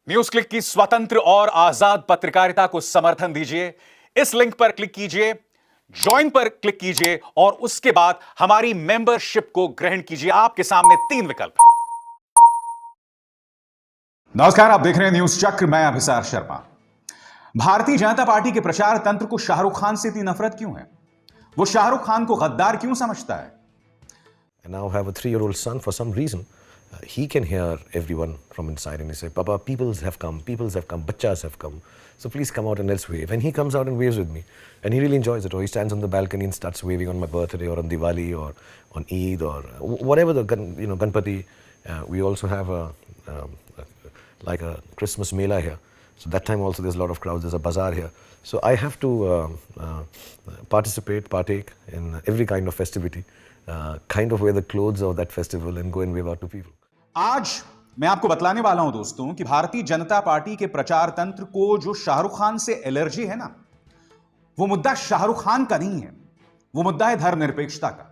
News click की स्वतंत्र और आजाद पत्रकारिता को समर्थन दीजिए। इस लिंक पर क्लिक कीजिए, ज्वाइन पर क्लिक कीजिए और उसके बाद हमारी मेंबरशिप को ग्रहण कीजिए। आपके सामने 3 विकल्प हैं। नमस्कार, आप देख रहे हैं न्यूज चक्र। मैं अभिसार शर्मा। भारतीय जनता पार्टी के प्रचार तंत्र को शाहरुख खान से इतनी नफरत क्यों है? वो शाहरुख खान को गद्दार क्यों समझता है? I now have a 3-year-old son. For some reason, he can hear everyone from inside and he say, Papa, peoples have come, bachchas have come. So please come out and let's wave. And he comes out and waves with me. And he really enjoys it. Or he stands on the balcony and starts waving on my birthday or on Diwali or on Eid or whatever the, Ganpati. We also have like a Christmas Mela here. So that time also there's a lot of crowds. There's a bazaar here. So I have to partake in every kind of festivity. Kind of wear the clothes of that festival and go and wave out to people. आज मैं आपको बतलाने वाला हूं दोस्तों कि Bharatiya Janata party के प्रचार तंत्र को जो शाहरुख खान से एलर्जी है ना, वो मुद्दा शाहरुख खान का नहीं है। वो मुद्दा है धर्मनिरपेक्षता का।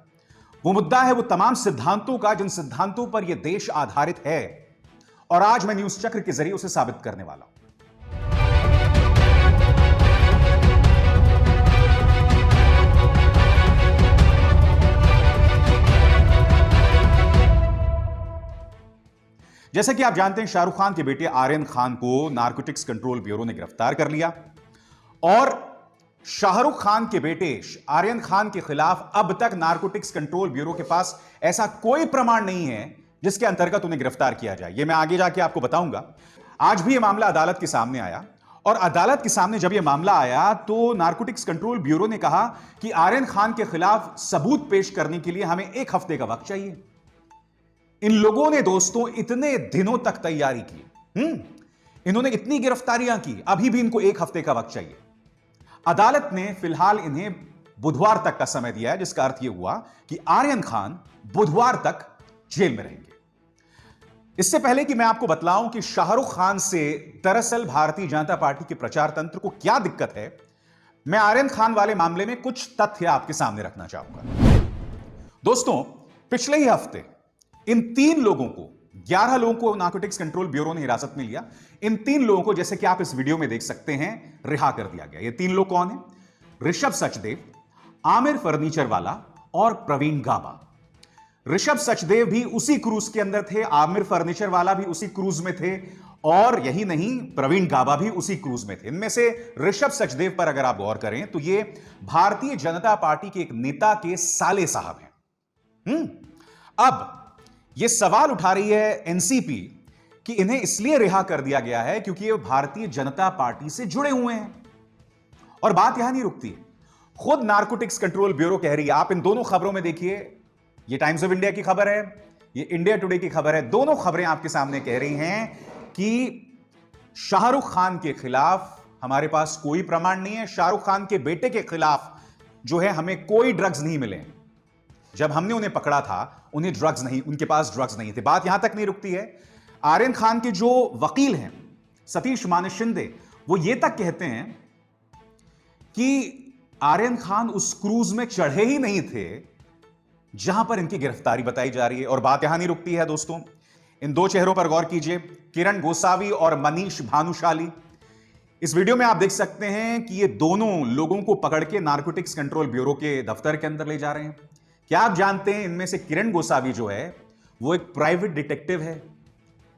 वो मुद्दा है वो तमाम सिद्धांतों का जिन सिद्धांतों पर यह देश आधारित है। और आज मैं न्यूज चक्र के जरिए उसे साबित करने वाला हूं। जैसे कि आप जानते हैं, शाहरुख खान के बेटे आर्यन खान को नारकोटिक्स कंट्रोल ब्यूरो ने गिरफ्तार कर लिया और शाहरुख खान के बेटे आर्यन खान के खिलाफ अब तक नारकोटिक्स कंट्रोल ब्यूरो के पास ऐसा कोई प्रमाण नहीं है जिसके अंतर्गत उन्हें गिरफ्तार किया जाए। यह मैं आगे जाके आपको बताऊंगा। आज भी यह मामला अदालत के सामने आया और अदालत के सामने जब यह मामला आया तो नारकोटिक्स कंट्रोल ब्यूरो ने कहा कि आर्यन खान के खिलाफ सबूत पेश करने के लिए हमें 1 हफ्ते का वक्त चाहिए। इन लोगों ने दोस्तों इतने दिनों तक तैयारी की, इन्होंने इतनी गिरफ्तारियां की, अभी भी इनको 1 हफ्ते का वक्त चाहिए। अदालत ने फिलहाल इन्हें बुधवार तक का समय दिया है, जिसका अर्थ यह हुआ कि आर्यन खान बुधवार तक जेल में रहेंगे। इससे पहले कि मैं आपको बतलाऊं कि शाहरुख खान से दरअसल भारतीय जनता पार्टी के प्रचार तंत्र को क्या दिक्कत है, मैं आर्यन खान वाले मामले में कुछ तथ्य आपके सामने रखना चाहूंगा। दोस्तों, पिछले ही हफ्ते इन 3 लोगों को, 11 लोगों को नारकोटिक्स कंट्रोल ब्यूरो ने हिरासत में लिया। इन 3 लोगों को, जैसे कि आप इस वीडियो में देख सकते हैं, रिहा कर दिया गया। ये 3 लोग कौन हैं? ऋषभ सचदेव, आमिर फर्नीचर वाला और प्रवीण गाबा। ऋषभ सचदेव भी उसी क्रूज के अंदर थे, आमिर फर्नीचर वाला भी उसी क्रूज में थे और यही नहीं, प्रवीण गाबा भी उसी क्रूज में थे। इनमें से ऋषभ सचदेव पर अगर आप गौर करें तो ये भारतीय जनता पार्टी के एक नेता के साले साहब हैं। अब यह सवाल उठा रही है एनसीपी कि इन्हें इसलिए रिहा कर दिया गया है क्योंकि ये भारतीय जनता पार्टी से जुड़े हुए हैं। और बात यहां नहीं रुकती, खुद नारकोटिक्स कंट्रोल ब्यूरो कह रही है। आप इन दोनों खबरों में देखिए, ये टाइम्स ऑफ इंडिया की खबर है, ये इंडिया टुडे की खबर है। दोनों खबरें आपके सामने कह रही हैं कि शाहरुख खान के खिलाफ हमारे पास कोई प्रमाण नहीं है। शाहरुख खान के बेटे के खिलाफ जो है हमें कोई ड्रग्स नहीं मिले। जब हमने उन्हें पकड़ा था, उन्हें ड्रग्स नहीं, उनके पास ड्रग्स नहीं थे। बात यहां तक नहीं रुकती है। आर्यन खान के जो वकील हैं, सतीश मानिश शिंदे, वो ये तक कहते हैं कि आर्यन खान उस क्रूज में चढ़े ही नहीं थे जहां पर इनकी गिरफ्तारी बताई जा रही है। और बात यहां नहीं रुकती है दोस्तों, इन 2 चेहरों पर गौर कीजिए, किरण गोसावी और मनीष भानुशाली। इस वीडियो में आप देख सकते हैं कि ये दोनों लोगों को पकड़ के नारकोटिक्स कंट्रोल ब्यूरो के दफ्तर के अंदर ले जा रहे हैं। क्या आप जानते हैं इनमें से किरण गोसावी जो है वो एक प्राइवेट डिटेक्टिव है,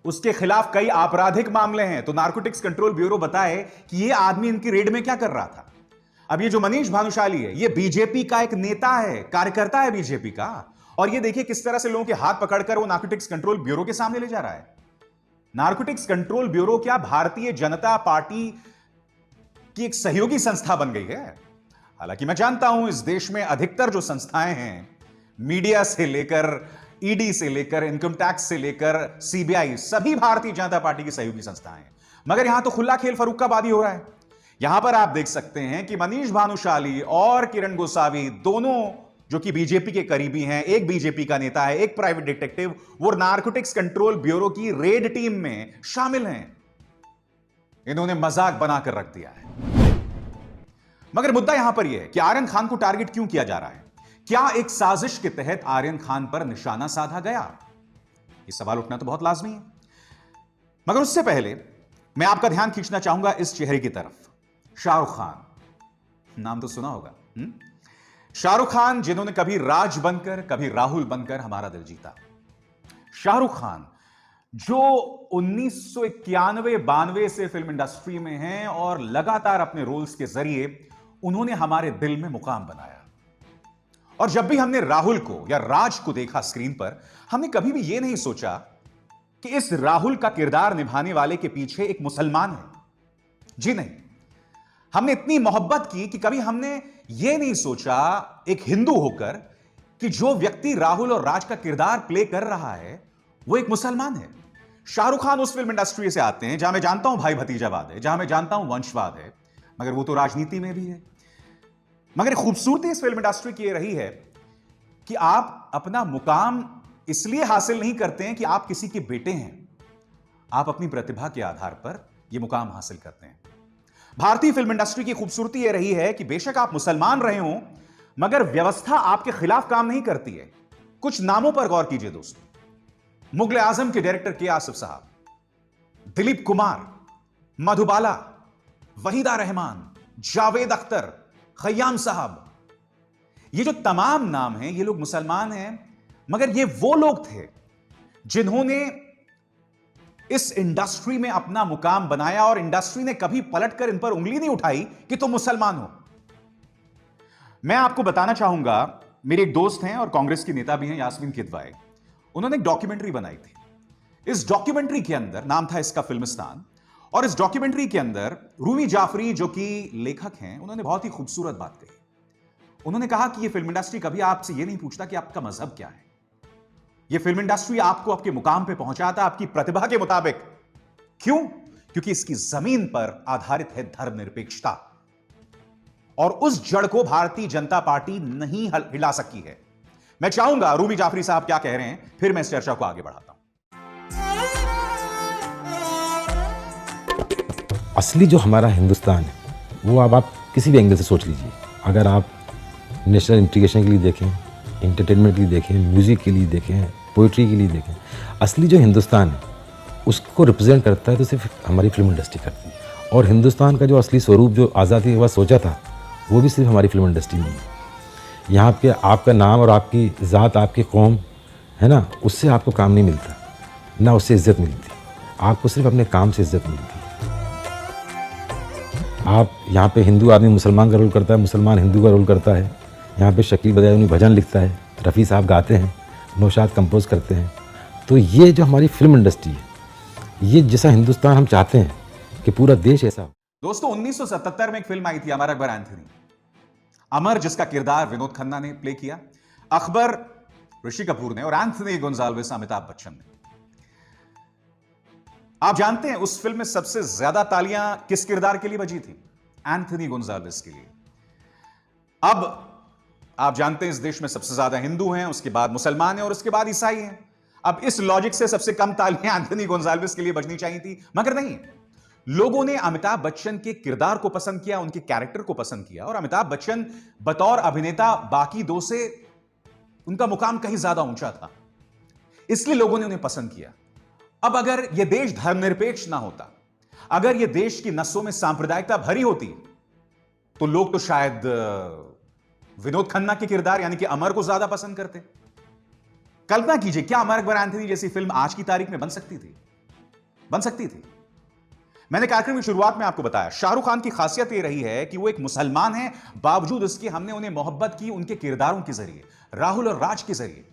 उसके खिलाफ कई आपराधिक मामले हैं। तो नारकोटिक्स कंट्रोल ब्यूरो बताए कि ये आदमी इनकी रेड में क्या कर रहा था। अब ये जो मनीष भानुशाली है, ये बीजेपी का एक नेता है, कार्यकर्ता है बीजेपी का। और ये देखिए किस तरह से लोगों के हाथ पकड़कर वो नारकोटिक्स कंट्रोल ब्यूरो के सामने ले जा रहा है। नारकोटिक्स कंट्रोल ब्यूरो क्या भारतीय जनता पार्टी की एक सहयोगी संस्था बन गई है? हालांकि मैं जानता हूं इस देश में अधिकतर जो संस्थाएं हैं, मीडिया से लेकर ईडी से लेकर इनकम टैक्स से लेकर सीबीआई, सभी भारतीय जनता पार्टी की सहयोगी संस्थाएं हैं। मगर यहां तो खुला खेल फर्रुखाबादी हो रहा है। यहां पर आप देख सकते हैं कि मनीष भानुशाली और किरण गोसावी दोनों, जो कि बीजेपी के करीबी हैं, एक बीजेपी का नेता है, एक प्राइवेट डिटेक्टिव, वो नारकोटिक्स कंट्रोल ब्यूरो की रेड टीम में शामिल हैं। इन्होंने मजाक बनाकर रख दिया है। मगर मुद्दा यहां पर यह है कि आर्यन खान को टारगेट क्यों किया जा रहा है? क्या एक साजिश के तहत आर्यन खान पर निशाना साधा गया? यह सवाल उठना तो बहुत लाजमी है। मगर उससे पहले मैं आपका ध्यान खींचना चाहूंगा इस चेहरे की तरफ, शाहरुख खान। नाम तो सुना होगा। शाहरुख खान, जिन्होंने कभी राज बनकर कभी राहुल बनकर हमारा दिल जीता। शाहरुख खान जो 1991-92 से फिल्म इंडस्ट्री में हैं और लगातार अपने रोल्स के जरिए उन्होंने हमारे दिल में मुकाम बनाया। और जब भी हमने राहुल को या राज को देखा स्क्रीन पर, हमने कभी भी यह नहीं सोचा कि इस राहुल का किरदार निभाने वाले के पीछे एक मुसलमान है। जी नहीं, हमने इतनी मोहब्बत की कि कभी हमने यह नहीं सोचा, एक हिंदू होकर, कि जो व्यक्ति राहुल और राज का किरदार प्ले कर रहा है वो एक मुसलमान है। शाहरुख खान उस फिल्म इंडस्ट्री से आते हैं जहां मैं जानता हूं भाई भतीजावाद है, जहां मैं जानता हूं वंशवाद है, मगर वो तो राजनीति में भी है। मगर खूबसूरती इस फिल्म इंडस्ट्री की रही है कि आप अपना मुकाम इसलिए हासिल नहीं करते हैं कि आप किसी के बेटे हैं, आप अपनी प्रतिभा के आधार पर यह मुकाम हासिल करते हैं। भारतीय फिल्म इंडस्ट्री की खूबसूरती यह रही है कि बेशक आप मुसलमान रहे हो, मगर व्यवस्था आपके खिलाफ काम नहीं करती है। कुछ नामों पर गौर कीजिए दोस्तों। मुगले आजम के डायरेक्टर के आसिफ साहब, दिलीप कुमार, मधुबाला, वहीदा रहमान, जावेद अख्तर, खय्याम साहब, ये जो तमाम नाम हैं, ये लोग मुसलमान हैं, मगर ये वो लोग थे जिन्होंने इस इंडस्ट्री में अपना मुकाम बनाया और इंडस्ट्री ने कभी पलटकर इन पर उंगली नहीं उठाई कि तुम मुसलमान हो। मैं आपको बताना चाहूंगा, मेरे एक दोस्त हैं और कांग्रेस की नेता भी हैं, यास्मीन किदवाई। उन्होंने एक डॉक्यूमेंट्री बनाई थी। इस डॉक्यूमेंट्री के अंदर, नाम था इसका फिल्मिस्तान, और इस डॉक्यूमेंट्री के अंदर रूमी जाफरी जो कि लेखक हैं, उन्होंने बहुत ही खूबसूरत बात कही। उन्होंने कहा कि यह फिल्म इंडस्ट्री कभी आपसे यह नहीं पूछता कि आपका मजहब क्या है। यह फिल्म इंडस्ट्री आपको आपके मुकाम पे पहुंचाता आपकी प्रतिभा के मुताबिक। क्यों? क्योंकि इसकी जमीन पर आधारित है धर्मनिरपेक्षता, और उस जड़ को भारतीय जनता पार्टी नहीं हिला सकी है। मैं चाहूंगा रूमी जाफरी साहब क्या कह रहे हैं, फिर मैं इस चर्चा को आगे बढ़ाता हूं। असली जो हमारा हिंदुस्तान है वो अब आप किसी भी एंगल से सोच लीजिए। अगर आप नेशनल इंटीग्रेशन के लिए देखें, इंटरटेनमेंट के लिए देखें, म्यूज़िक के लिए देखें, पोइट्री के लिए देखें, असली जो हिंदुस्तान है उसको रिप्रेजेंट करता है तो सिर्फ हमारी फिल्म इंडस्ट्री करती है। और हिंदुस्तान का जो असली स्वरूप जो आज़ादी के बाद सोचा था वो भी सिर्फ हमारी फिल्म इंडस्ट्री में है। यहाँ पे आपका नाम और आपकी ज़ात, आपकी कौम है ना, उससे आपको काम नहीं मिलता, ना उससे इज़्ज़त मिलती। आपको सिर्फ अपने काम से इज़्ज़त मिलती है। आप यहाँ पे हिंदू आदमी मुसलमान का रोल करता है, मुसलमान हिंदू का रोल करता है। यहाँ पे शकील बदायूनी भजन लिखता है, रफ़ी साहब गाते हैं, नौशाद कंपोज करते हैं। तो ये जो हमारी फिल्म इंडस्ट्री है, ये जैसा हिंदुस्तान हम चाहते हैं कि पूरा देश ऐसा हो। दोस्तों 1977 में एक फिल्म आई थी, अमर अकबर एंथनी। अमर, जिसका किरदार विनोद खन्ना ने प्ले किया, अकबर ऋषि कपूर ने, और एंथनी गोंजाल्विस अमिताभ बच्चन ने। आप जानते हैं उस फिल्म में सबसे ज्यादा तालियां किस किरदार के लिए बजी थी? एंथनी गोंजाल्विस के लिए। अब आप जानते हैं इस देश में सबसे ज्यादा हिंदू हैं, उसके बाद मुसलमान हैं और उसके बाद ईसाई हैं। अब इस लॉजिक से सबसे कम तालियां एंथनी गोंजाल्विस के लिए बजनी चाहिए थी, मगर नहीं। लोगों ने अमिताभ बच्चन के किरदार को पसंद किया, उनके कैरेक्टर को पसंद किया, और अमिताभ बच्चन बतौर अभिनेता बाकी दो से उनका मुकाम कहीं ज्यादा ऊंचा था, इसलिए लोगों ने उन्हें पसंद किया। अब अगर यह देश धर्मनिरपेक्ष ना होता, अगर यह देश की नसों में सांप्रदायिकता भरी होती, तो लोग तो शायद विनोद खन्ना के किरदार यानी कि अमर को ज्यादा पसंद करते। कल्पना कीजिए, क्या अमर अकबर एंथनी जैसी फिल्म आज की तारीख में बन सकती थी? बन सकती थी। मैंने कार्यक्रम की शुरुआत में आपको बताया, शाहरुख खान की खासियत यह रही है कि वो एक मुसलमान है, बावजूद इसके हमने उन्हें मोहब्बत की उनके किरदारों के जरिए, राहुल और राज के जरिए।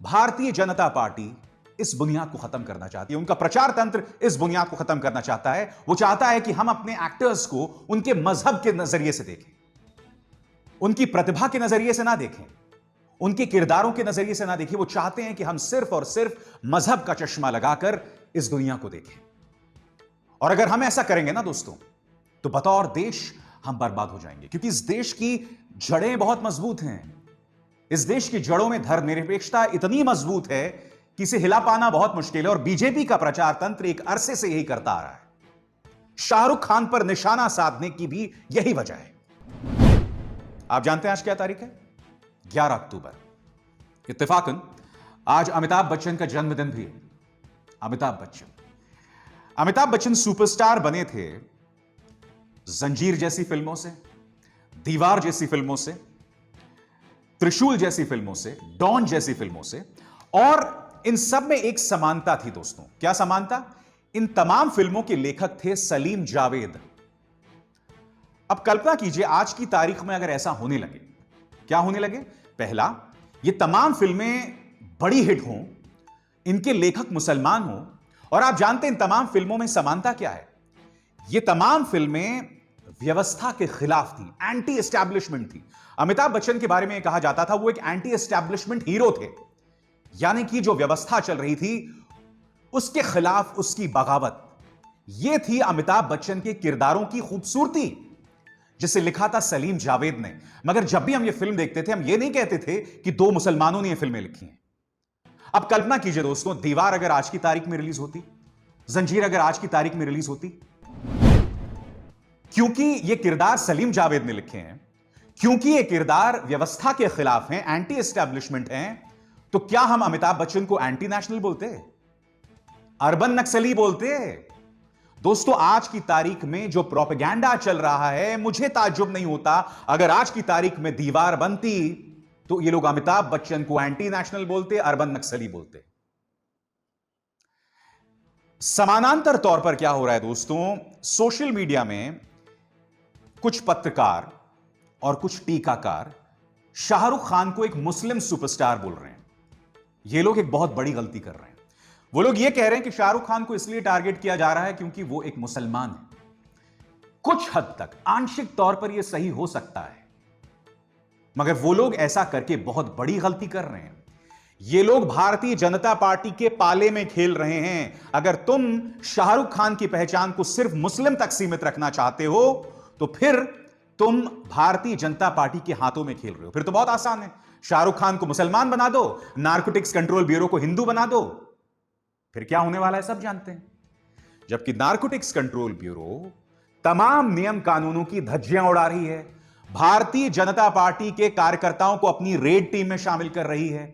भारतीय जनता पार्टी इस बुनियाद को खत्म करना चाहती है, उनका प्रचार तंत्र इस बुनियाद को खत्म करना चाहता है। वो चाहता है कि हम अपने एक्टर्स को उनके मजहब के नजरिए से देखें, उनकी प्रतिभा के नजरिए से ना देखें, उनके किरदारों के नजरिए से ना देखें। वो चाहते हैं कि हम सिर्फ और सिर्फ मजहब का चश्मा लगाकर इस दुनिया को देखें। और अगर हम ऐसा करेंगे ना दोस्तों, तो बतौर देश हम बर्बाद हो जाएंगे, क्योंकि इस देश की जड़ें बहुत मजबूत हैं। इस देश की जड़ों में धर्मनिरपेक्षता इतनी मजबूत है कि इसे हिला पाना बहुत मुश्किल है, और बीजेपी का प्रचार तंत्र एक अरसे से यही करता आ रहा है। शाहरुख खान पर निशाना साधने की भी यही वजह है। आप जानते हैं आज क्या तारीख है? 11 अक्टूबर। इत्तेफाकन आज अमिताभ बच्चन का जन्मदिन भी है। अमिताभ बच्चन, अमिताभ बच्चन सुपरस्टार बने थे जंजीर जैसी फिल्मों से, दीवार जैसी फिल्मों से, त्रिशूल जैसी फिल्मों से, डॉन जैसी फिल्मों से, और इन सब में एक समानता थी दोस्तों। क्या समानता? इन तमाम फिल्मों के लेखक थे सलीम जावेद। अब कल्पना कीजिए आज की तारीख में अगर ऐसा होने लगे, क्या होने लगे? पहला, ये तमाम फिल्में बड़ी हिट हों, इनके लेखक मुसलमान हों, और आप जानते हैं इन तमाम फिल्मों में समानता क्या है? ये तमाम फिल्में व्यवस्था के खिलाफ थी, एंटी एस्टैब्लिशमेंट थी। अमिताभ बच्चन के बारे में कहा जाता था वो एक एंटी एस्टैब्लिशमेंट हीरो थे, यानी कि जो व्यवस्था चल रही थी उसके खिलाफ उसकी बगावत। यह थी अमिताभ बच्चन के किरदारों की खूबसूरती, जिसे लिखा था सलीम जावेद ने। मगर जब भी हम ये फिल्म देखते थे हम ये नहीं कहते थे कि दो मुसलमानों ने ये फिल्में लिखी हैं। अब कल्पना कीजिए दोस्तों, दीवार अगर आज की तारीख में रिलीज होती, जंजीर अगर आज की तारीख में रिलीज होती, क्योंकि ये किरदार सलीम जावेद ने लिखे हैं, क्योंकि ये किरदार व्यवस्था के खिलाफ हैं, एंटी एस्टैब्लिशमेंट हैं, तो क्या हम अमिताभ बच्चन को एंटी नेशनल बोलते, अर्बन नक्सली बोलते? दोस्तों, आज की तारीख में जो प्रोपेगेंडा चल रहा है, मुझे ताज्जुब नहीं होता अगर आज की तारीख में दीवार बनती तो ये लोग अमिताभ बच्चन को एंटी नेशनल बोलते, अर्बन नक्सली बोलते। समानांतर तौर पर क्या हो रहा है दोस्तों, सोशल मीडिया में कुछ पत्रकार और कुछ टीकाकार शाहरुख खान को एक मुस्लिम सुपरस्टार बोल रहे हैं। ये लोग एक बहुत बड़ी गलती कर रहे हैं। वो लोग ये कह रहे हैं कि शाहरुख खान को इसलिए टारगेट किया जा रहा है क्योंकि वो एक मुसलमान है। कुछ हद तक आंशिक तौर पर यह सही हो सकता है, मगर वो लोग ऐसा करके बहुत बड़ी गलती कर रहे हैं। ये लोग भारतीय जनता पार्टी के पाले में खेल रहे हैं। अगर तुम शाहरुख खान की पहचान को सिर्फ मुस्लिम तक सीमित रखना चाहते हो तो फिर तुम भारतीय जनता पार्टी के हाथों में खेल रहे हो। फिर तो बहुत आसान है, शाहरुख खान को मुसलमान बना दो, नारकोटिक्स कंट्रोल ब्यूरो को हिंदू बना दो, फिर क्या होने वाला है सब जानते हैं। जबकि नारकोटिक्स कंट्रोल ब्यूरो तमाम नियम कानूनों की धज्जियां उड़ा रही है, भारतीय जनता पार्टी के कार्यकर्ताओं को अपनी रेड टीम में शामिल कर रही है,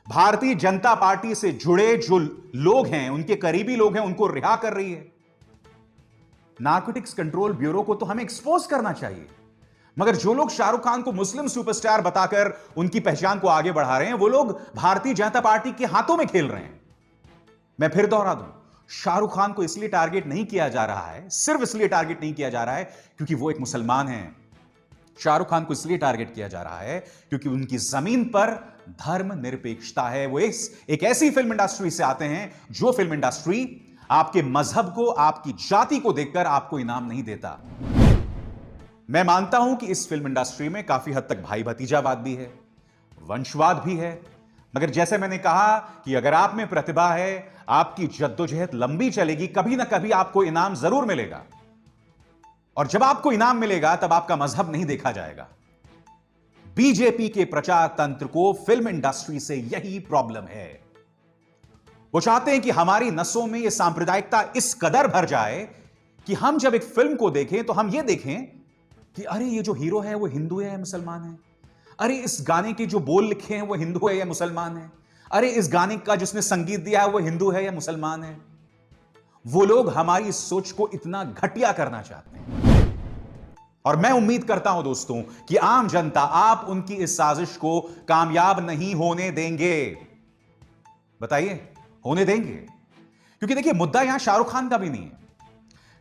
भारतीय जनता पार्टी से जुड़े जो लोग हैं, उनके करीबी लोग हैं, उनको रिहा कर रही है। नारकोटिक्स कंट्रोल ब्यूरो को तो हमें एक्सपोज करना चाहिए, मगर जो लोग शाहरुख खान को मुस्लिम सुपरस्टार बताकर उनकी पहचान को आगे बढ़ा रहे हैं, वो लोग भारतीय जनता पार्टी के हाथों में खेल रहे हैं। मैं फिर दोहरा दूं, शाहरुख खान को इसलिए टारगेट नहीं किया जा रहा है, सिर्फ इसलिए टारगेट नहीं किया जा रहा है क्योंकि वो एक मुसलमान हैं। शाहरुख खान को इसलिए टारगेट किया जा रहा है क्योंकि उनकी जमीन पर धर्मनिरपेक्षता है। वो एक ऐसी फिल्म इंडस्ट्री से आते हैं जो फिल्म इंडस्ट्री आपके मजहब को, आपकी जाति को देखकर आपको इनाम नहीं देता। मैं मानता हूं कि इस फिल्म इंडस्ट्री में काफी हद तक भाई भतीजावाद भी है, वंशवाद भी है, मगर जैसे मैंने कहा कि अगर आप में प्रतिभा है, आपकी जद्दोजहद लंबी चलेगी, कभी ना कभी आपको इनाम जरूर मिलेगा। और जब आपको इनाम मिलेगा तब आपका मजहब नहीं देखा जाएगा। बीजेपी के प्रचार तंत्र को फिल्म इंडस्ट्री से यही प्रॉब्लम है। वो चाहते हैं कि हमारी नसों में यह सांप्रदायिकता इस कदर भर जाए कि हम जब एक फिल्म को देखें तो हम यह देखें कि अरे ये जो हीरो है वो हिंदू है या मुसलमान है, अरे इस गाने के जो बोल लिखे हैं वो हिंदू है या मुसलमान है, अरे इस गाने का जिसने संगीत दिया है वो हिंदू है या मुसलमान है। वो लोग हमारी सोच को इतना घटिया करना चाहते हैं, और मैं उम्मीद करता हूं दोस्तों कि आम जनता, आप उनकी इस साजिश को कामयाब नहीं होने देंगे। बताइए, होने देंगे? क्योंकि देखिए, मुद्दा यहां शाहरुख खान का भी नहीं है।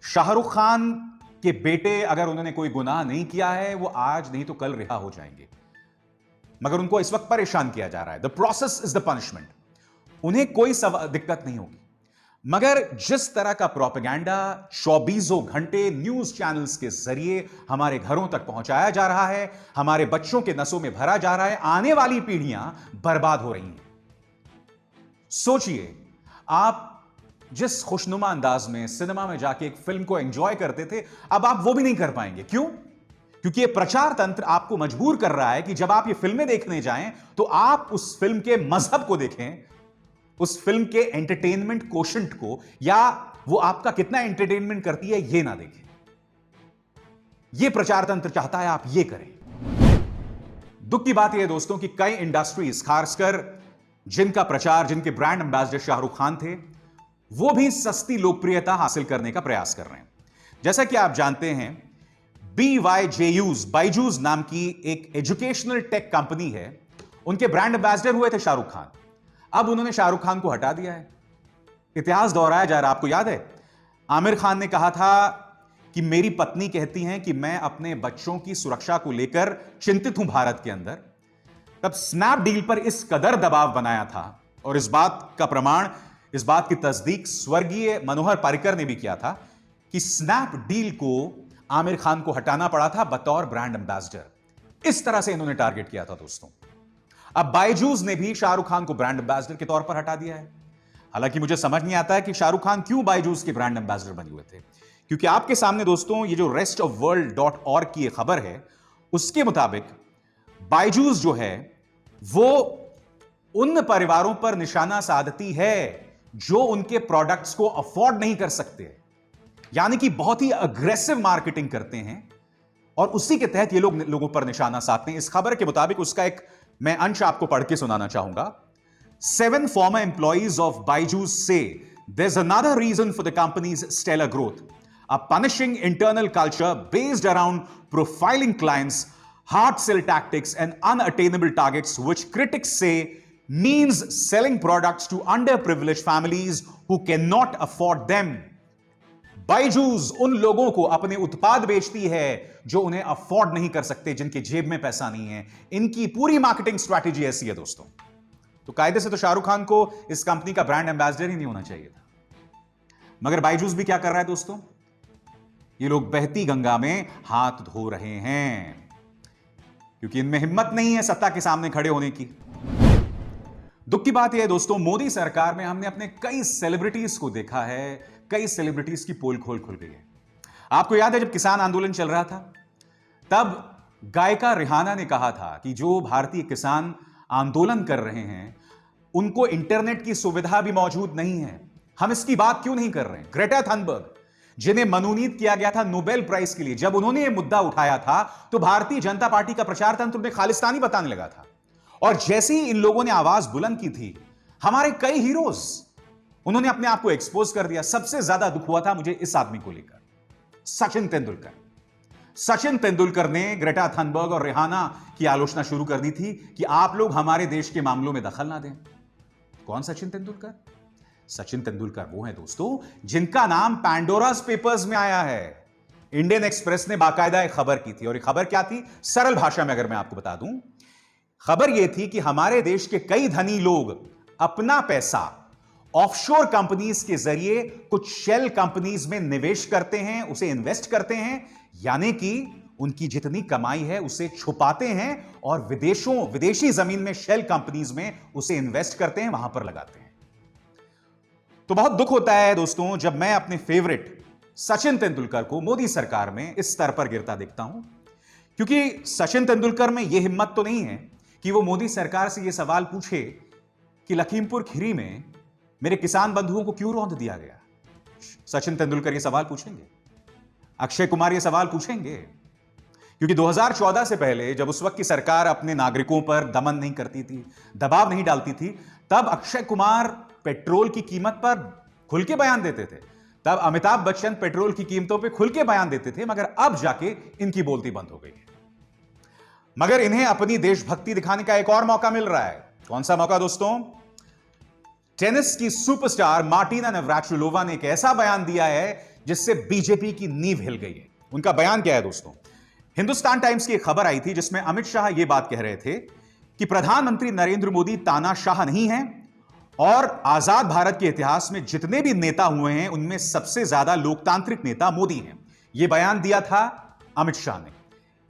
शाहरुख खान के बेटे अगर उन्होंने कोई गुनाह नहीं किया है, वो आज नहीं तो कल रिहा हो जाएंगे, मगर उनको इस वक्त परेशान किया जा रहा है। The process is the punishment. उन्हें कोई दिक्कत नहीं होगी, मगर जिस तरह का प्रोपेगेंडा 24 घंटे न्यूज चैनल्स के जरिए हमारे घरों तक पहुंचाया जा रहा है, हमारे बच्चों के नसों में भरा जा रहा है, आने वाली पीढ़ियां बर्बाद हो रही हैं। सोचिए, आप जिस खुशनुमा अंदाज में सिनेमा में जाके एक फिल्म को एंजॉय करते थे, अब आप वो भी नहीं कर पाएंगे। क्यों? क्योंकि ये प्रचार तंत्र आपको मजबूर कर रहा है कि जब आप ये फिल्में देखने जाएं तो आप उस फिल्म के मजहब को देखें, उस फिल्म के एंटरटेनमेंट कोशेंट को, या वो आपका कितना एंटरटेनमेंट करती है ये ना देखें। ये प्रचार तंत्र चाहता है आप ये करें। दुख की बात यह है दोस्तों कि कई इंडस्ट्रीज, खासकर जिनका प्रचार, जिनके ब्रांड एम्बेसडर शाहरुख खान थे, वो भी सस्ती लोकप्रियता हासिल करने का प्रयास कर रहे हैं। जैसा कि आप जानते हैं, बायजूस नाम की एक एजुकेशनल टेक कंपनी है, उनके ब्रांड एम्बेसडर हुए थे शाहरुख खान। अब उन्होंने शाहरुख खान को हटा दिया है। इतिहास दोहराया जा रहा है। आपको याद है, आमिर खान ने कहा था कि मेरी पत्नी कहती हैं कि मैं अपने बच्चों की सुरक्षा को लेकर चिंतित हूं भारत के अंदर। तब स्नैपडील पर इस कदर दबाव बनाया था, और इस बात का प्रमाण, इस बात की तस्दीक स्वर्गीय मनोहर पर्रिकर ने भी किया था कि स्नैपडील को आमिर खान को हटाना पड़ा था बतौर ब्रांड एम्बेसडर। इस तरह से इन्होंने टारगेट किया था दोस्तों। अब बायजूस ने भी शाहरुख खान को ब्रांड एम्बेसडर के तौर पर हटा दिया है। हालांकि मुझे समझ नहीं आता है कि शाहरुख खान क्यों बायजूस के ब्रांड एम्बेसडर बने हुए थे, क्योंकि आपके सामने दोस्तों ये जो restofworld.org की खबर है, उसके मुताबिक बायजूस जो है वो उन परिवारों पर निशाना साधती है जो उनके प्रोडक्ट्स को अफोर्ड नहीं कर सकते, यानी कि बहुत ही अग्रेसिव मार्केटिंग करते हैं, और उसी के तहत ये लोग लोगों पर निशाना साधते हैं। इस खबर के मुताबिक उसका एक मैं अंश आपको पढ़ के सुनाना चाहूंगा। 7 former employees of Byju's say there's another reason for the company's stellar growth: a punishing internal culture based around profiling clients, hard sell tactics, and unattainable targets, which critics say means selling products to underprivileged families who cannot afford them. Byju's उन लोगों को अपने उत्पाद बेचती है जो उन्हें afford नहीं कर सकते, जिनके जेब में पैसा नहीं है। इनकी पूरी मार्केटिंग स्ट्रैटेजी ऐसी है दोस्तों। तो कायदे से तो शाहरुख खान को इस कंपनी का ब्रांड एम्बेसडर ही नहीं होना चाहिए था, मगर बायजूस भी क्या कर रहा है दोस्तों? ये लोग बहती गंगा में हाथ धो रहे हैं, क्योंकि इनमें हिम्मत नहीं है सत्ता के सामने खड़े होने की। दुख की बात यह है दोस्तों, मोदी सरकार में हमने अपने कई सेलिब्रिटीज को देखा है, कई सेलिब्रिटीज की पोल खोल खुल गई है। आपको याद है जब किसान आंदोलन चल रहा था, तब गायिका रिहाना ने कहा था कि जो भारतीय किसान आंदोलन कर रहे हैं उनको इंटरनेट की सुविधा भी मौजूद नहीं है। हम इसकी बात क्यों नहीं कर रहे हैं? ग्रेटा थनबर्ग, जिन्हें मनोनीत किया गया था नोबेल प्राइज के लिए, जब उन्होंने यह मुद्दा उठाया था तो भारतीय जनता पार्टी का प्रचार तंत्र उन्हें खालिस्तानी बताने लगा था। और जैसे ही इन लोगों ने आवाज बुलंद की थी, हमारे कई हीरोज, उन्होंने अपने आप को एक्सपोज कर दिया। सबसे ज्यादा दुख हुआ था मुझे इस आदमी को लेकर, सचिन तेंदुलकर। सचिन तेंदुलकर ने ग्रेटा थनबर्ग और रिहाना की आलोचना शुरू कर दी थी कि आप लोग हमारे देश के मामलों में दखल ना दें। कौन सचिन तेंदुलकर? सचिन तेंदुलकर वो है दोस्तों जिनका नाम पैंडोरास पेपर्स में आया है। इंडियन एक्सप्रेस ने बाकायदा एक खबर की थी, और ये खबर क्या थी? सरल भाषा में अगर मैं आपको बता दूं, खबर यह थी कि हमारे देश के कई धनी लोग अपना पैसा ऑफशोर कंपनीज के जरिए कुछ शेल कंपनीज में निवेश करते हैं, उसे इन्वेस्ट करते हैं, यानी कि उनकी जितनी कमाई है उसे छुपाते हैं और विदेशी जमीन में शेल कंपनीज में उसे इन्वेस्ट करते हैं, वहां पर लगाते हैं। तो बहुत दुख होता है दोस्तों जब मैं अपने फेवरेट सचिन तेंदुलकर को मोदी सरकार में इस स्तर पर गिरता देखता हूं, क्योंकि सचिन तेंदुलकर में यह हिम्मत तो नहीं है कि वो मोदी सरकार से यह सवाल पूछे कि लखीमपुर खीरी में मेरे किसान बंधुओं को क्यों रौंद दिया गया। सचिन तेंदुलकर ये सवाल पूछेंगे, अक्षय कुमार ये सवाल पूछेंगे, क्योंकि 2014 से पहले जब उस वक्त की सरकार अपने नागरिकों पर दमन नहीं करती थी, दबाव नहीं डालती थी, तब अक्षय कुमार पेट्रोल की कीमत पर खुल के बयान देते थे, तब अमिताभ बच्चन पेट्रोल की कीमतों पर खुल के बयान देते थे, मगर अब जाके इनकी बोलती बंद हो गई है। मगर इन्हें अपनी देशभक्ति दिखाने का एक और मौका मिल रहा है। कौन सा मौका दोस्तों? टेनिस की सुपरस्टार मार्टिना नवराटिलोवा ने एक ऐसा बयान दिया है जिससे बीजेपी की नींव हिल गई है। उनका बयान क्या है दोस्तों? हिंदुस्तान टाइम्स की एक खबर आई थी जिसमें अमित शाह यह बात कह रहे थे कि प्रधानमंत्री नरेंद्र मोदी तानाशाह नहीं है, और आजाद भारत के इतिहास में जितने भी नेता हुए हैं उनमें सबसे ज्यादा लोकतांत्रिक नेता मोदी हैं। यह बयान दिया था अमित शाह ने।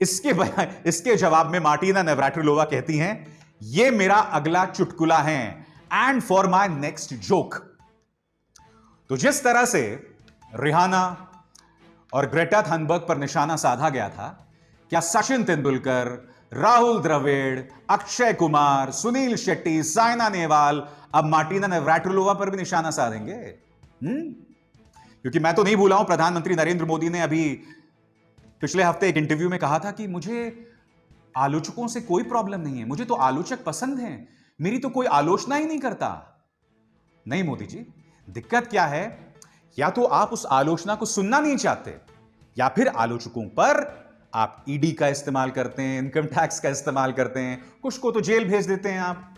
इसके जवाब में मार्टिना नवराटिलोवा कहती हैं, यह मेरा अगला चुटकुला है, and for my next joke. तो जिस तरह से रिहाना और ग्रेटा थनबर्ग पर निशाना साधा गया था, क्या सचिन तेंदुलकर, राहुल द्रविड़, अक्षय कुमार, सुनील शेट्टी, साइना नेहवाल अब मार्टिना नवराटिलोवा पर भी निशाना साधेंगे? क्योंकि मैं तो नहीं भूला हूं, प्रधानमंत्री नरेंद्र मोदी ने अभी पिछले हफ्ते एक इंटरव्यू में कहा था कि मुझे आलोचकों से कोई प्रॉब्लम नहीं है, मुझे तो आलोचक पसंद हैं, मेरी तो कोई आलोचना ही नहीं करता। नहीं मोदी जी, दिक्कत क्या है, या तो आप उस आलोचना को सुनना नहीं चाहते, या फिर आलोचकों पर आप ईडी का इस्तेमाल करते हैं, इनकम टैक्स का इस्तेमाल करते हैं, कुछ को तो जेल भेज देते हैं आप।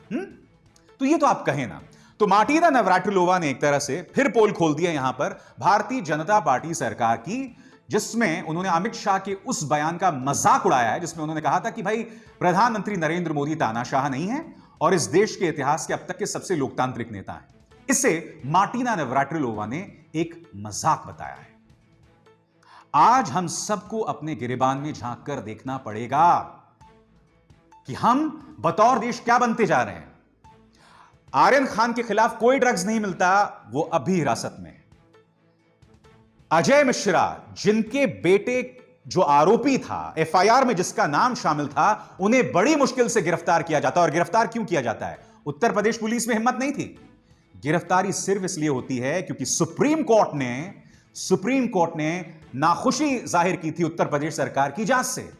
तो ये तो आप कहें ना। तो मार्टिना नवराटिलोवा ने एक तरह से फिर पोल खोल दिया यहां पर भारतीय जनता पार्टी सरकार की, जिसमें उन्होंने अमित शाह के उस बयान का मजाक उड़ाया है जिसमें उन्होंने कहा था कि भाई प्रधानमंत्री नरेंद्र मोदी तानाशाह नहीं है और इस देश के इतिहास के अब तक के सबसे लोकतांत्रिक नेता हैं। इसे मार्टिना नवराटिलोवा ने एक मजाक बताया है। आज हम सबको अपने गिरेबान में झांक कर देखना पड़ेगा कि हम बतौर देश क्या बनते जा रहे हैं। आर्यन खान के खिलाफ कोई ड्रग्स नहीं मिलता, वो अभी हिरासत में है। अजय मिश्रा, जिनके बेटे जो आरोपी था, एफआईआर में जिसका नाम शामिल था, उन्हें बड़ी मुश्किल से गिरफ्तार किया जाता है। और गिरफ्तार क्यों किया जाता है? उत्तर प्रदेश पुलिस में हिम्मत नहीं थी। गिरफ्तारी सिर्फ इसलिए होती है क्योंकि सुप्रीम कोर्ट ने नाखुशी जाहिर की थी उत्तर प्रदेश सरकार की जांच से।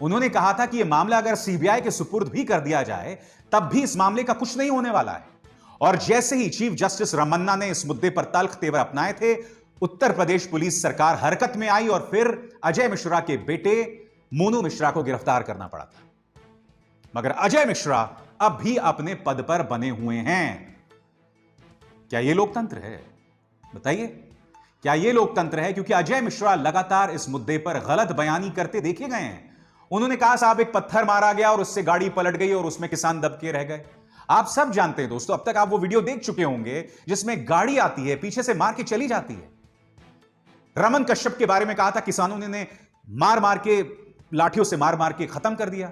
उन्होंने कहा था कि यह मामला अगर सीबीआई के सुपुर्द भी कर दिया जाए तब भी इस मामले का कुछ नहीं होने वाला है। और जैसे ही चीफ जस्टिस रमन्ना ने इस मुद्दे पर तल्ख तेवर अपनाए थे, उत्तर प्रदेश पुलिस सरकार हरकत में आई और फिर अजय मिश्रा के बेटे मोनू मिश्रा को गिरफ्तार करना पड़ा था। मगर अजय मिश्रा अब भी अपने पद पर बने हुए हैं। क्या यह लोकतंत्र है? बताइए, क्या यह लोकतंत्र है? क्योंकि अजय मिश्रा लगातार इस मुद्दे पर गलत बयानी करते देखे गए हैं। उन्होंने कहा साहब एक पत्थर मारा गया और उससे गाड़ी पलट गई और उसमें किसान दबके रह गए। आप सब जानते हैं दोस्तों, अब तक आप वो वीडियो देख चुके होंगे जिसमें गाड़ी आती है, पीछे से मार के चली जाती है। रमन कश्यप के बारे में कहा था किसानों ने मार मार के, लाठियों से मार मार के खत्म कर दिया।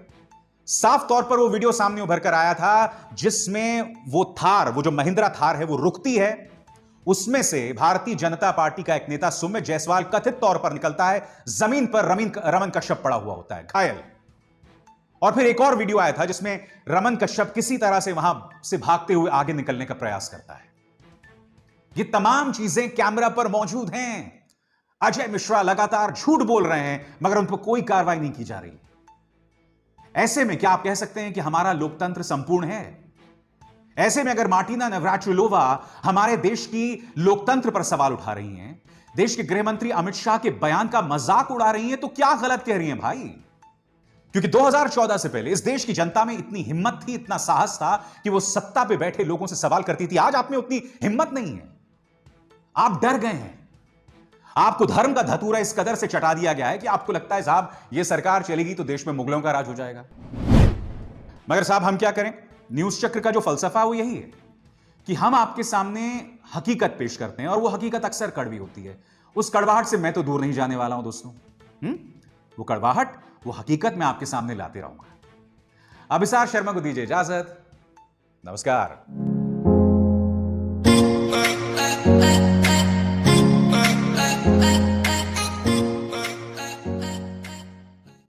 साफ तौर पर वो वीडियो सामने उभर कर आया था जिसमें वो थार, वो जो महिंद्रा थार है वो रुकती है, उसमें से भारतीय जनता पार्टी का एक नेता सुमित जायसवाल कथित तौर पर निकलता है, जमीन पर रमन कश्यप पड़ा हुआ होता है घायल। और फिर एक और वीडियो आया था जिसमें रमन कश्यप किसी तरह से वहां से भागते हुए आगे निकलने का प्रयास करता है। ये तमाम चीजें कैमरा पर मौजूद हैं। अजय मिश्रा लगातार झूठ बोल रहे हैं मगर उन पर कोई कार्रवाई नहीं की जा रही। ऐसे में क्या आप कह सकते हैं कि हमारा लोकतंत्र संपूर्ण है? ऐसे में अगर मार्टिना नवराटिलोवा हमारे देश की लोकतंत्र पर सवाल उठा रही हैं, देश के गृह मंत्री अमित शाह के बयान का मजाक उड़ा रही हैं, तो क्या गलत कह रही हैं भाई? क्योंकि 2014 से पहले इस देश की जनता में इतनी हिम्मत थी, इतना साहस था कि वो सत्ता पे बैठे लोगों से सवाल करती थी। आज आप में उतनी हिम्मत नहीं है। आप डर गए हैं। आपको धर्म का धतूरा इस कदर से चटा दिया गया है कि आपको लगता है साहब ये सरकार चलेगी तो देश में मुगलों का राज हो जाएगा। मगर साहब हम क्या करें? न्यूज चक्र का जो फलसफा वो यही है कि हम आपके सामने हकीकत पेश करते हैं और वो हकीकत अक्सर कड़वी होती है। उस कड़वाहट से मैं तो दूर नहीं जाने वाला हूं दोस्तों। वो कड़वाहट, वो हकीकत मैं आपके सामने लाते रहूंगा। अभिसार शर्मा को दीजिए इजाजत। नमस्कार।